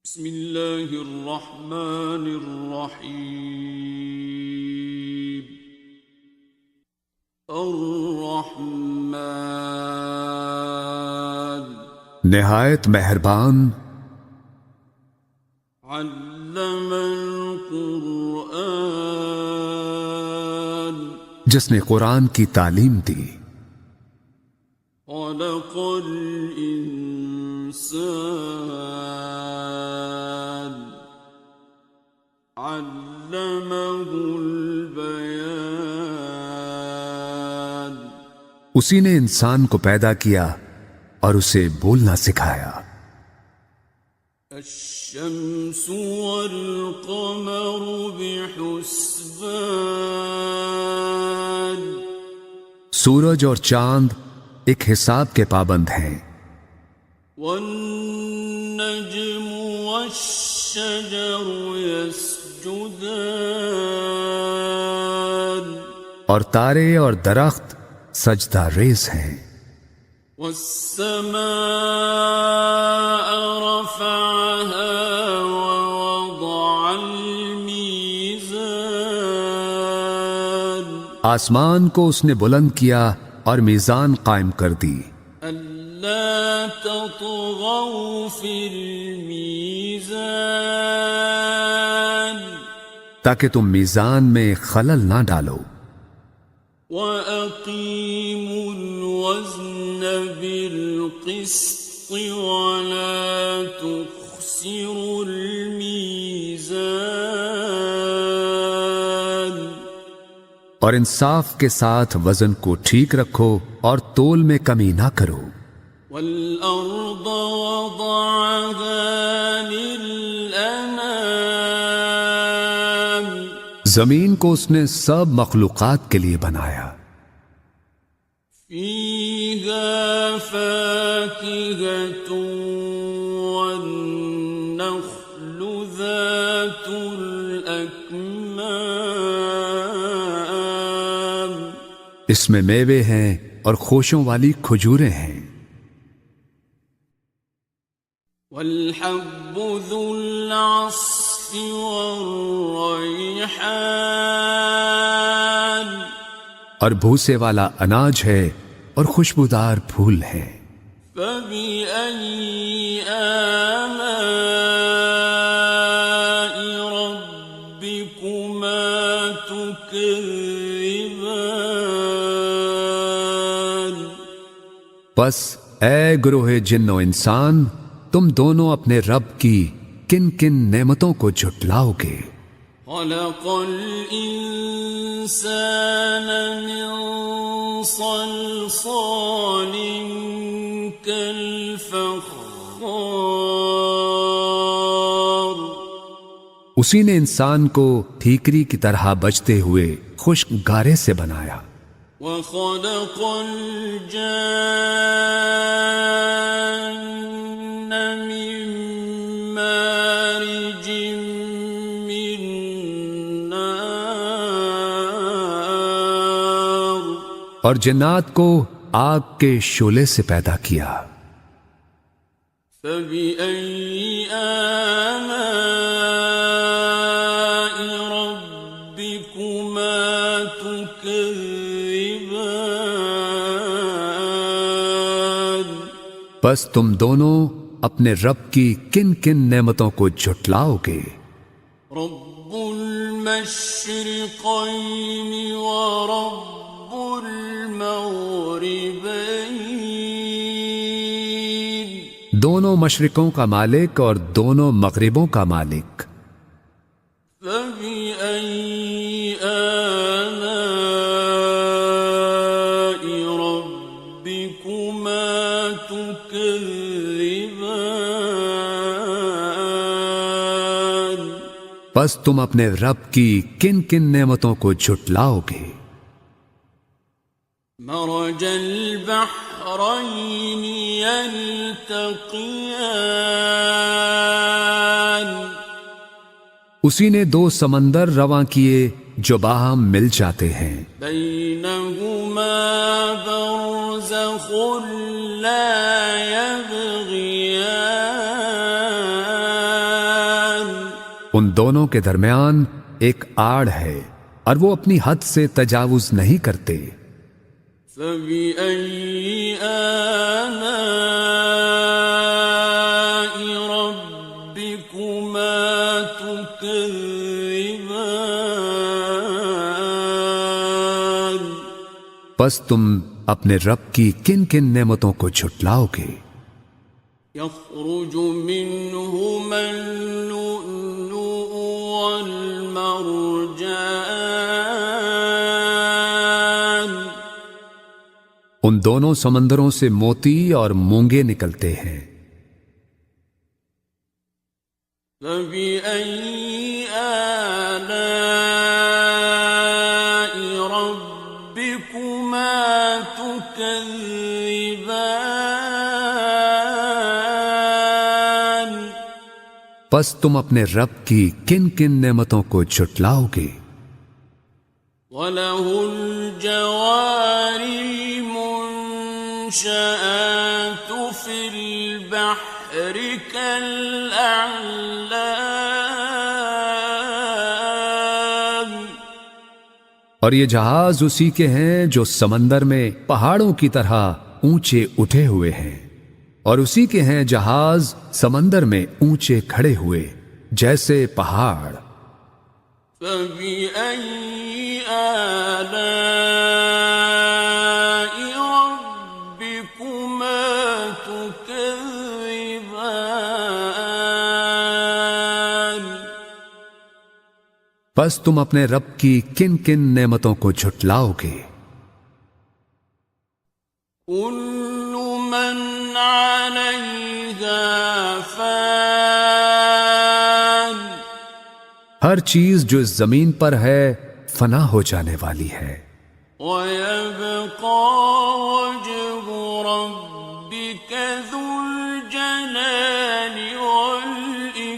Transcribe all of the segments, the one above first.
بسم اللہ الرحمن الرحیم الرحمن نہایت مہربان علم القرآن جس نے قرآن کی تعلیم دی، خلق الانسان علمہ البیان اسی نے انسان کو پیدا کیا اور اسے بولنا سکھایا۔ الشمس والقمر بحسبان سورج اور چاند ایک حساب کے پابند ہیں، والنجم والشجر يسجدان اور تارے اور درخت سجدہ ریز ہیں۔ والسماء رفعها ووضع الميزان آسمان کو اس نے بلند کیا اور میزان قائم کر دی، ألا تطغوا في الميزان تاکہ تم میزان میں خلل نہ ڈالو، وَأَقِيمُوا الْوَزْنَ بِالْقِسْطِ وَلَا تُخْسِرُوا الْمِيزَانَ اور انصاف کے ساتھ وزن کو ٹھیک رکھو اور تول میں کمی نہ کرو۔ وَالْأَرْضَ وَضَعَهَا لِلْأَنَامِ زمین کو اس نے سب مخلوقات کے لیے بنایا، فِيهَا فَاكِهَةٌ وَالنَّخْلُ ذَاتُ الْأَكْمَامِ اس میں میوے ہیں اور خوشوں والی کھجوریں ہیں، وَالْحَبُّ ذُو الْعَصْفِ وَالرَّيْحَانِ اور بھوسے والا اناج ہے اور خوشبودار پھول ہیں۔ فَبِأَيِّ آلَاءِ رَبِّكُمَا تُكَذِّبَانِ بس اے گروہ جن و انسان، تم دونوں اپنے رب کی کن کن نعمتوں کو جھٹلاؤ گے۔ خَلَقَ الْإِنسَانَ مِنْ صَلْصَالٍ كَالْفَخَّارِ اسی نے انسان کو ٹھیکری کی طرح بجتے ہوئے خشک گارے سے بنایا، وَخَلَقَ الْجَانَّ مِن مَّارِجٍ مِّن نَّارٍ اور جنات کو آگ کے شعلے سے پیدا کیا۔ فَبِأَيِّ آلَاءِ رَبِّكُمَا تُكَذِّبَانِ بس تم دونوں اپنے رب کی کن کن نعمتوں کو جھٹلاؤ گے۔ رب المشرقين ورب المغربين دونوں مشرقوں کا مالک اور دونوں مغربوں کا مالک، فبأي آلاء ربكما تكذبان بس تم اپنے رب کی کن کن نعمتوں کو جھٹلاؤ گے۔ مرج البحرين يلتقيان اسی نے دو سمندر رواں کیے جو باہم مل جاتے ہیں، بينهما برزخ لا يبغيان ان دونوں کے درمیان ایک آڑ ہے اور وہ اپنی حد سے تجاوز نہیں کرتے۔ فَبِأَيِّ آلَاءِ رَبِّكُمَا تُكَذِّبَانِ پس تم اپنے رب کی کن کن نعمتوں کو جھٹلاؤ گے؟ يَخْرُجُ مِنْهُمَا اللُّؤْلُؤُ وَالْمَرْجَانُ ان دونوں سمندروں سے موتی اور مونگے نکلتے ہیں۔ فَبِأَيِّ آلَاءِ رَبِّكُمَا تُكَذِّبَانِ پس تم اپنے رب کی کن کن نعمتوں کو جھٹلاؤ گے؟ وَلَهُ الْجَوَارِ الْمُنشَآتُ فِي الْبَحْرِ كَالْأَعْلَامِ اور یہ جہاز اسی کے ہیں جو سمندر میں پہاڑوں کی طرح اونچے اٹھے ہوئے ہیں، اور اسی کے ہیں جہاز سمندر میں اونچے کھڑے ہوئے جیسے پہاڑ۔ فَبِأَيِّ آلَاءِ رَبِّكُمَا تُكَذِّبَانِ پس تم اپنے رب کی کن کن نعمتوں کو جھٹلاؤ گے؟ كُلُّ مَنْ عَلَيْهَا فَانٍ ہر چیز جو اس زمین پر ہے فنا ہو جانے والی ہے، وَيَبْقَى وَجْهُ رَبِّكَ ذُو الْجَلَالِ وَالْإِكْرَامِ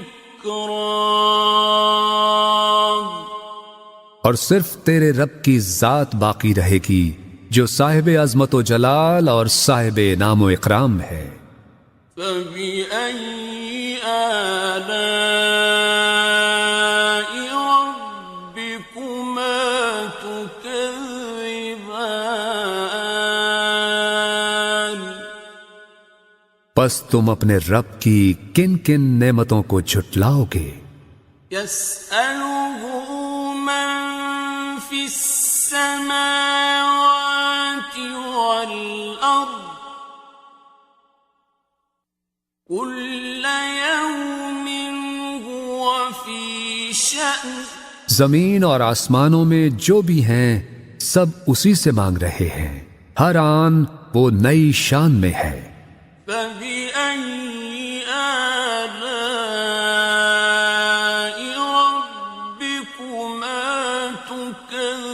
اور صرف تیرے رب کی ذات باقی رہے گی جو صاحب عظمت و جلال اور صاحب انعام و اکرام ہے۔ فَبِأَيِّ آلَاءِ رَبِّكُمَا تُكَذِّبَانِ پس تم اپنے رب کی کن کن نعمتوں کو جھٹلاؤ گے؟ يَسْأَلُهُ مَن فِي السَّمَاوَاتِ وَالْأَرْضِ كُلَّ يَوْمٍ هُوَ فِي شَأْنٍ زمین اور آسمانوں میں جو بھی ہیں سب اسی سے مانگ رہے ہیں، ہر آن وہ نئی شان میں ہے۔ فَبِأَيِّ آلَاءِ رَبِّكُمَا تُكَذِّبَانِ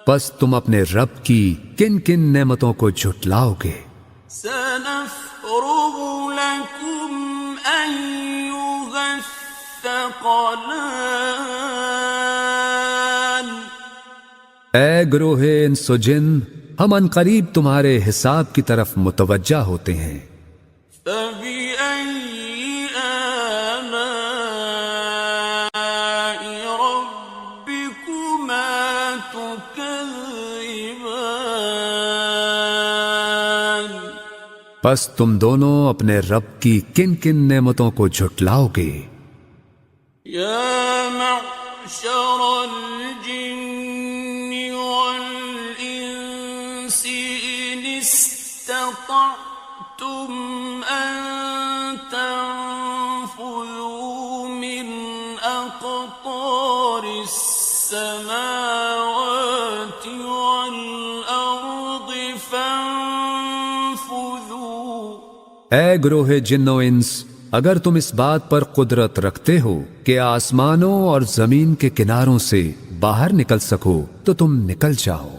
پس تم اپنے رب کی کن کن نعمتوں کو جھٹلاؤ گے؟ سَنَفْرُغُ لَكُمْ أَيُّهَ الثَّقَلَانِ اے گروہ انس و جن، ہم عنقریب تمہارے حساب کی طرف متوجہ ہوتے ہیں۔ فَبِأَيِّ آلَاءِ رَبِّكُمَا تُكَذِّبَانِ پس تم دونوں اپنے رب کی کن کن نعمتوں کو جھٹلاؤ گے؟ يَا مَعْشَرَ الْجِنِّ وَالْإِنسِ إِنِ اسْتَطَعْتُمْ أَن تَنفُذُوا مِنْ أَقْطَارِ السَّمَاوَاتِ وَالْأَرْضِ فَانفُذُوا اے گروہ جن و انس، اگر تم اس بات پر قدرت رکھتے ہو کہ آسمانوں اور زمین کے کناروں سے باہر نکل سکو تو تم نکل جاؤ۔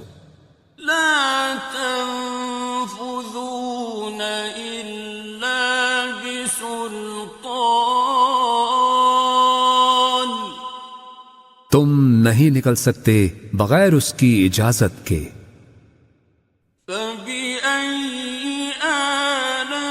لا تنفذون إلا بسلطان تم نہیں نکل سکتے بغیر اس کی اجازت کے۔ فبأي آلاء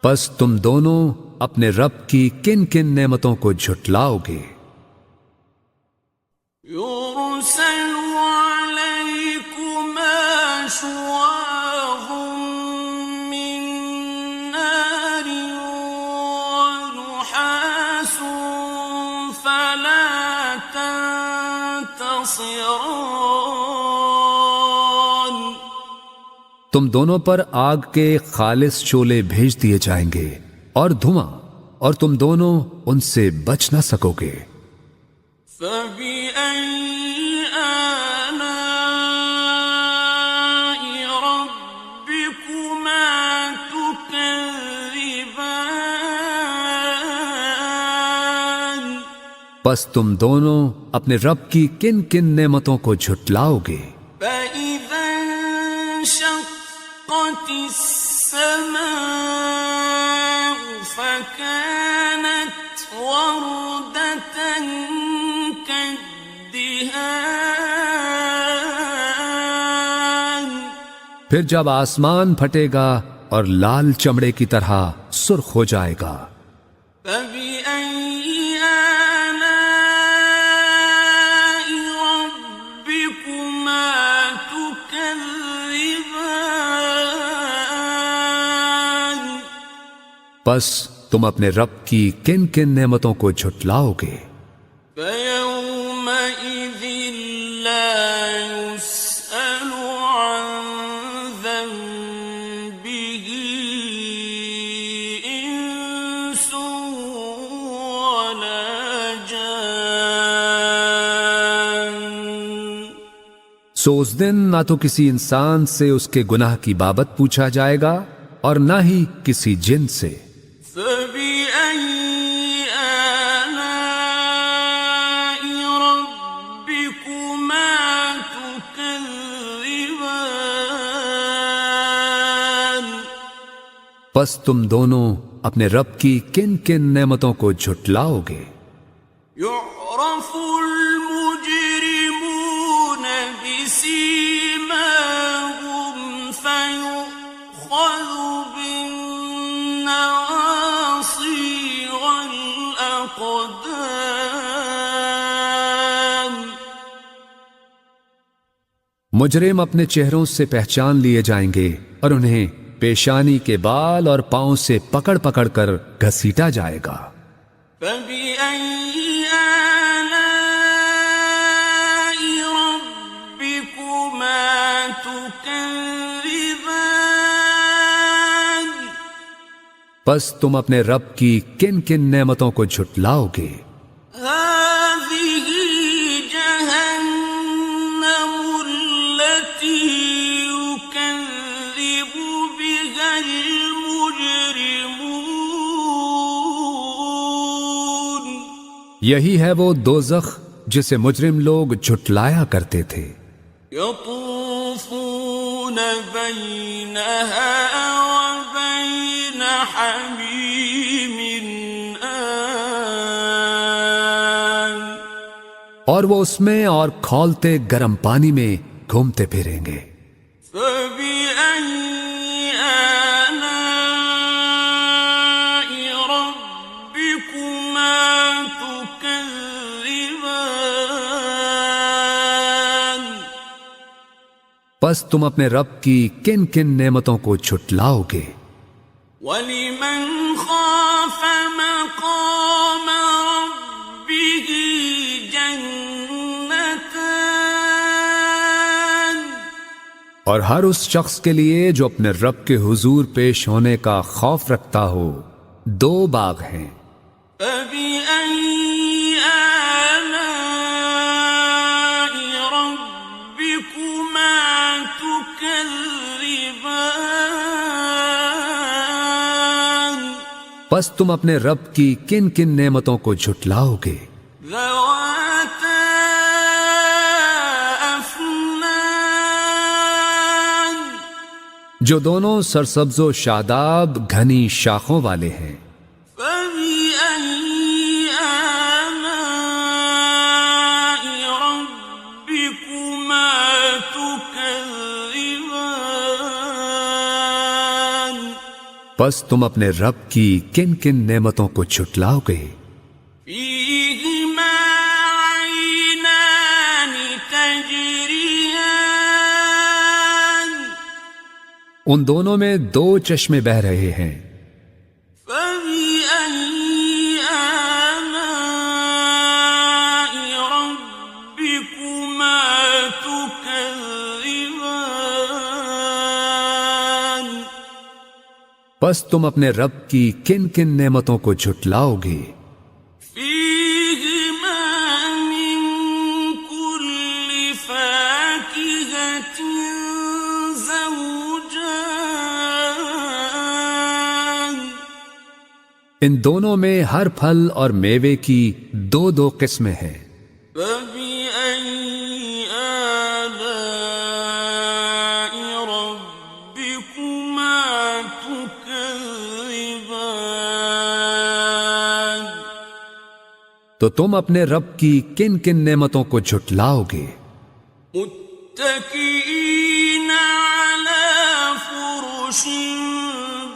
پس تم دونوں اپنے رب کی کن کن نعمتوں کو جھٹلاؤ گے؟ يرسل عليكما شواظ من نار ونحاس فلا تنتصران تم دونوں پر آگ کے خالص شعلے بھیج دیے جائیں گے اور دھواں، اور تم دونوں ان سے بچ نہ سکو گے۔ فَبِأَيِّ آلَاءِ رَبِّكُمَا تُكَذِّبَانِ پس تم دونوں اپنے رب کی کن کن نعمتوں کو جھٹلاؤ گے؟ فَإِذَا انشَقَّتِ السَّمَاءُ فَكَانَتْ وَرْدَةً كَالدِّهَانِ پھر جب آسمان پھٹے گا اور لال چمڑے کی طرح سرخ ہو جائے گا۔ فَبِأَيِّ آلَاءِ رَبِّكُمَا تُكَذِّبَانِ پس تم اپنے رب کی کن کن نعمتوں کو جھٹلاؤ گے؟ فَيَوْمَئِذٍ لَا يُسْأَلُ عَنْ ذَنبِهِ إِنسٌ وَلَا جَانٌّ سو اس دن نہ تو کسی انسان سے اس کے گناہ کی بابت پوچھا جائے گا اور نہ ہی کسی جن سے۔ فَبِأَيِّ آلَاءِ رَبِّكُمَا تُكَذِّبَانِ پس تم دونوں اپنے رب کی کن کن نعمتوں کو جھٹلاؤ گے؟ يُعْرَفُ الْمُجْرِمُونَ بِسِيمَاهُمْ فَيُؤْخَذُ بِالنَّوَاصِي وَالْأَقْدَامِ مجرم اپنے چہروں سے پہچان لیے جائیں گے اور انہیں پیشانی کے بال اور پاؤں سے پکڑ پکڑ کر گھسیٹا جائے گا۔ فَبِأَيِّ آلَاءِ رَبِّكُمَا تُكَذِّبَانِ پس تم اپنے رب کی کن کن نعمتوں کو جھٹلاؤ گے؟ هَٰذِهِ جَهَنَّمُ الَّتِي يُكَذِّبُ بِهَا الْمُجْرِمُونَ یہی ہے وہ دوزخ جسے مجرم لوگ جھٹلایا کرتے تھے۔ يَطُوفُونَ بَيْنَهَا وَبَيْنَ حَمِيمٍ آنٍ اور وہ اس میں اور کھولتے گرم پانی میں گھومتے پھریں گے۔ فَبِأَيِّ آلَاءِ رَبِّكُمَا تُكَذِّبَانِ پس تم اپنے رب کی کن کن نعمتوں کو جھٹلاؤ گے؟ وَلِمَنْ خَافَ مَقَامَ رَبِّهِ جَنَّتَانِ اور ہر اس شخص کے لیے جو اپنے رب کے حضور پیش ہونے کا خوف رکھتا ہو دو باغ ہیں۔ فَبِأَيِّ آلَاءِ رَبِّكُمَا تُكَذِّبَانِ پس تم اپنے رب کی کن کن نعمتوں کو جھٹلاؤ گے؟ ذَوَاتَا أَفْنَانٍ جو دونوں سرسبز و شاداب گھنی شاخوں والے ہیں۔ فَبِأَيِّ آلَاءِ رَبِّكُمَا تُكَذِّبَانِ پس تم اپنے رب کی کن کن نعمتوں کو جھٹلاؤ گے؟ فيهما عينان تجريان ان دونوں میں دو چشمے بہ رہے ہیں، فبأي آلاء ربكما تكذبان پس تم اپنے رب کی کن کن نعمتوں کو جھٹلاؤ گے؟ فيهما من كل فاكهة زوجان ان دونوں میں ہر پھل اور میوے کی دو دو قسمیں ہیں، فبأي آلاء ربكما تكذبان تو تم اپنے رب کی کن کن نعمتوں کو جھٹلاؤ گے؟ متكئين على فرش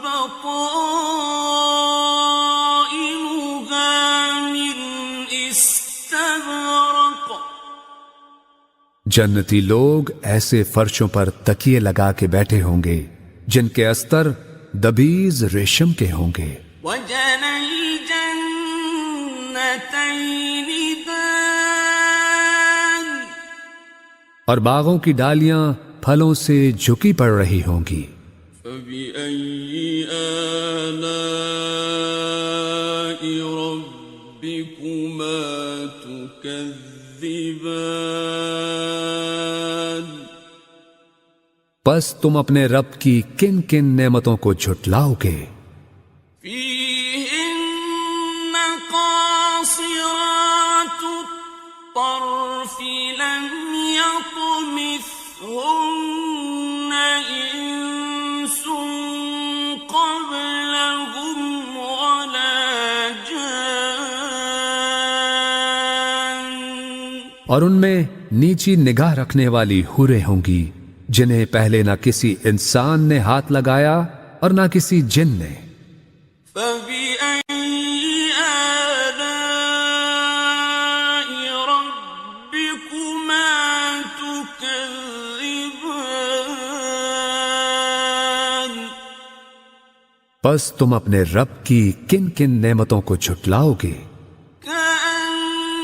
بطائنها من استبرق جنتی لوگ ایسے فرشوں پر تکیے لگا کے بیٹھے ہوں گے جن کے استر دبیز ریشم کے ہوں گے، وجنى الجنتين دان اور باغوں کی ڈالیاں پھلوں سے جھکی پڑ رہی ہوں گی۔ فبأي آلاء ربكما تكذبان پس تم اپنے رب کی کن کن نعمتوں کو جھٹلاؤ گے؟ فيهن قاصرات الطرف لم يطمثهن إنس قبلهم ولا جان اور ان میں نیچی نگاہ رکھنے والی حوریں ہوں گی جنہیں پہلے نہ کسی انسان نے ہاتھ لگایا اور نہ کسی جن نے۔ فبأي آلاء ربكما تكذبان پس تم اپنے رب کی کن کن نعمتوں کو جھٹلاؤ گے؟ كأنهن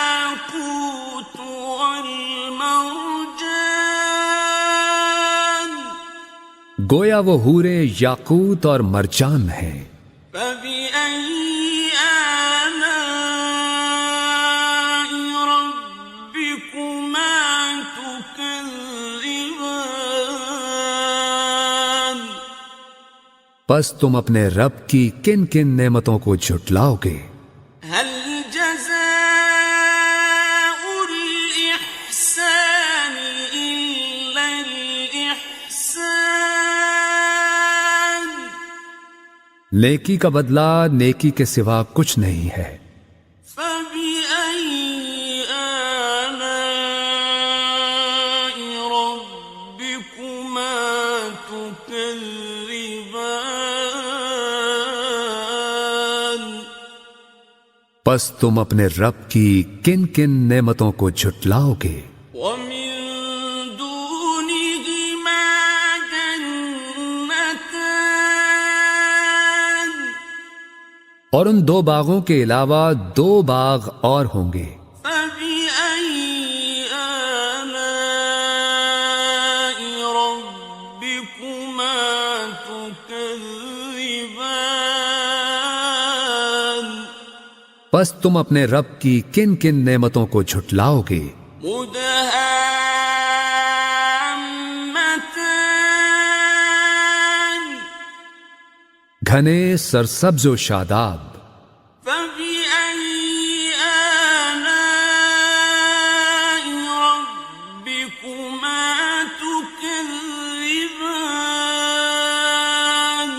الياقوت والمرجان گویا وہ حوریں یاقوت اور مرجان ہیں۔ فبأي آلاء ربكما تكذبان پس تم اپنے رب کی کن کن نعمتوں کو جھٹلاؤ گے؟ هل جزاء الإحسان إلا الإحسان نیکی کا بدلہ نیکی کے سوا کچھ نہیں ہے۔ فبأي آلاء ربكما تكذبان پس تم اپنے رب کی کن کن نعمتوں کو جھٹلاؤ گے؟ ومن دونهما جنتان اور ان دو باغوں کے علاوہ دو باغ اور ہوں گے۔ فبأي آلاء ربكما تكذبان پس تم اپنے رب کی کن کن نعمتوں کو جھٹلاؤ گے؟ مدهامتان گھنے سرسبز و شاداب۔ فبأي آلاء ربكما تكذبان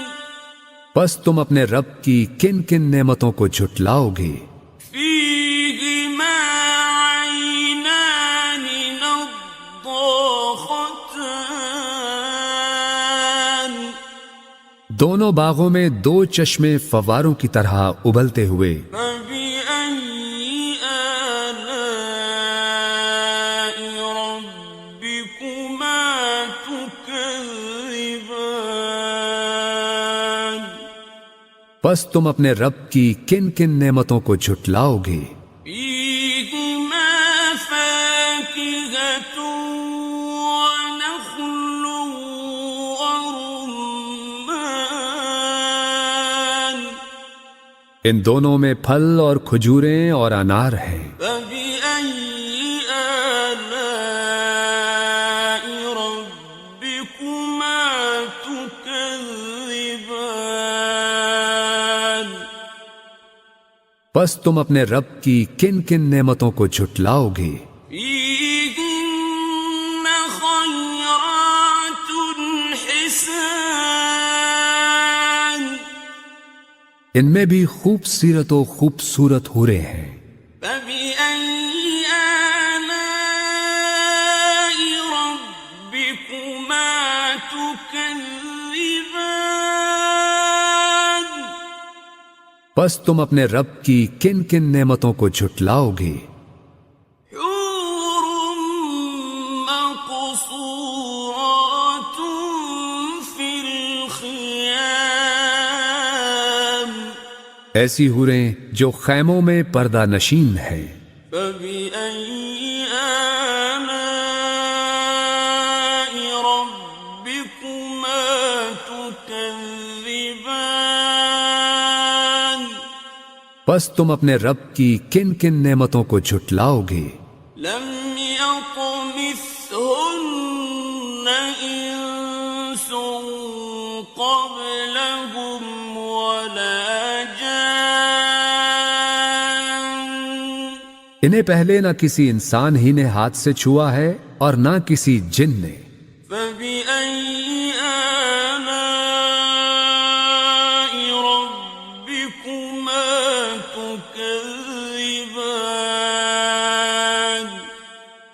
پس تم اپنے رب کی کن کن نعمتوں کو جھٹلاؤ گے؟ فيهما عينان نضاختان دونوں باغوں میں دو چشمے فواروں کی طرح ابلتے ہوئے. فبأي آلاء ربكما تكذبان پس تم اپنے رب کی کن کن نعمتوں کو جھٹلاؤ گے؟ فيهما فاكهة ونخل ورمان ان دونوں میں پھل اور کھجوریں اور انار ہیں. فبأي آلاء ربكما تكذبان پس تم اپنے رب کی کن کن نعمتوں کو جھٹلاؤ گے؟ فيهن خيرات حسان ان میں بھی خوبصورت و خوبصورت حوریں ہیں. فبأي آلاء ربكما تكذبان پس تم اپنے رب کی کن کن نعمتوں کو جھٹلاؤ گے؟ حور مقصورات في الخيام ایسی حوریں جو خیموں میں پردہ نشین ہیں. فبأي آلاء ربكما تكذبان پس تم اپنے رب کی کن کن نعمتوں کو جھٹلاؤ گے؟ لم يطمثهن إنس قبلهم ولا جان انہیں پہلے نہ کسی انسان ہی نے ہاتھ سے چھوا ہے اور نہ کسی جن نے. فبأي آلاء ربكما تكذبان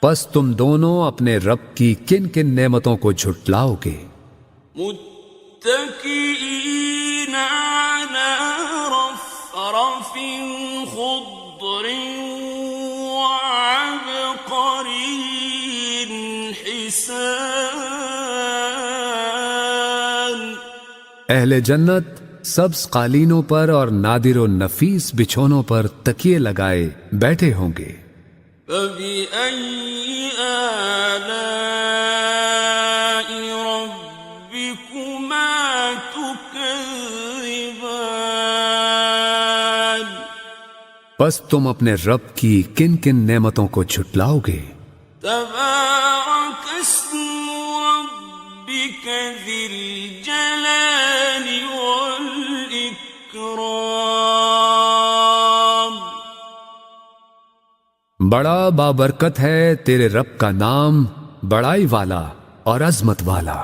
پس تم دونوں اپنے رب کی کن کن نعمتوں کو جھٹلاؤ گے؟ متكئين على رفرف خضر وعبقري حسان اہل جنت سبز قالینوں پر اور نادر و نفیس بچھونوں پر تکیے لگائے بیٹھے ہوں گے. فبأي آلاء ربكما تكذبان پس تم اپنے رب کی کن کن نعمتوں کو جھٹلاؤ گے؟ تبارك اسم ربك ذي الجلال والإكرام بڑا بابرکت ہے تیرے رب کا نام، بڑائی والا اور عظمت والا.